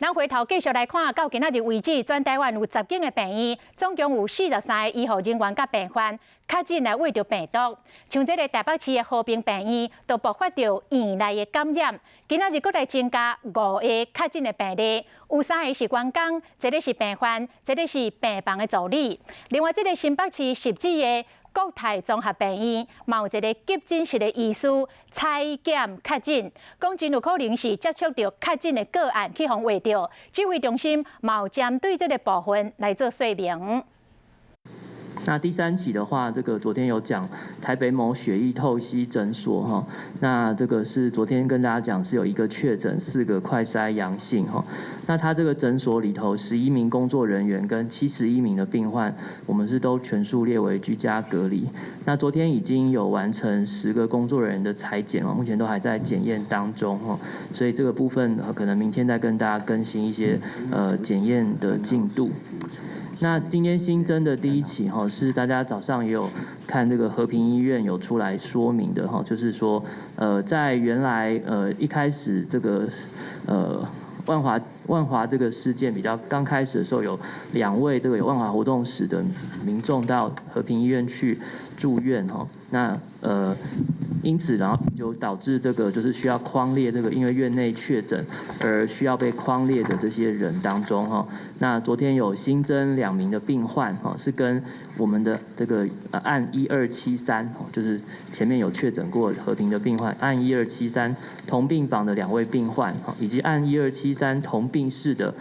咱回头继续来看，到今仔日为止，全台湾有10间的病院，总共有43个医护人员甲病患确诊来为着病毒。像这个台北市的和平病院，就爆发着院内的感染。今仔日搁来增加5个确诊的病例，有3个是员工，一个是病患，一个是病房的助理。另外，这个新北市10几个。国泰综合病院嘛有一个急诊室的医师采检确诊，讲真有可能是接触到确诊的个案去互画着。指挥中心嘛有针对这个部分来做说明。那第3起的话，这个昨天有讲台北某血液透析诊所哈，那这个是昨天跟大家讲是有1个确诊，4个快筛阳性哈。那他这个诊所里头11名工作人员跟71名的病患，我们是都全数列为居家隔离。那昨天已经有完成10个工作人员的采检哦，目前都还在检验当中哈，所以这个部分可能明天再跟大家更新一些检验的进度。那今天新增的第1起哈，是大家早上也有看这个和平医院有出来说明的哈，就是说在原来一开始这个万华这个事件比较刚开始的时候，有2位这个有万华活动史的民众到和平医院去住院哈，那因此然后就导致这个就是需要匡列这个因为院内确诊而需要被匡列的这些人当中哈，那昨天有新增2名的病患哈，是跟我们的这个案1273就是前面有确诊过和平的病患案1273同病房的2位病患哈，以及案1273同病室的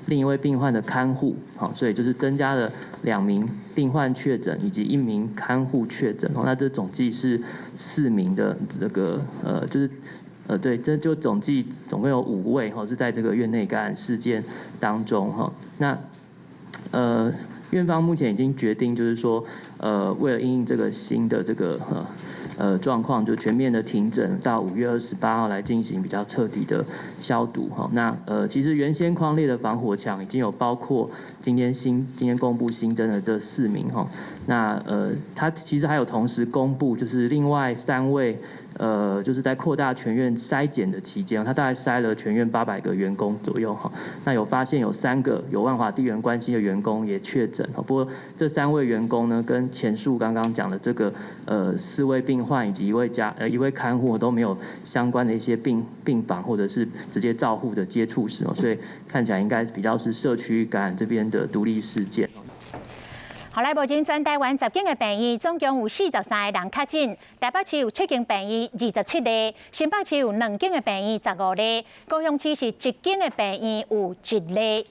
另一位病患的看护，好，所以就是增加了2名病患确诊以及1名看护确诊，那这总计是4名的这个对，这就总共有5位哈是在这个院内感染事件当中哈，那院方目前已经决定就是说为了因应这个新的这个状况，就全面的停诊到5月28号来进行比较彻底的消毒哈。那其实原先匡列的防火墙已经有包括今天公布新增的这4名哈。那他其实还有同时公布就是另外3位就是在扩大全院筛检的期间，他大概筛了全院800个员工左右哈。那有发现有3个有万华地缘关系的员工也确诊哈。不过这3位员工呢，跟前述刚刚讲的这个4位病患以及一位看护都没有相关的一些病房或者是直接照护的接触史哦，所以看起来应该比较是社区感染这边的独立事件。好来，目前全台湾10间的病院，总共有43个人确诊。台北市有7间病院，27例；新北市有2间的病院，15例；高雄市是1间的病院，有1例。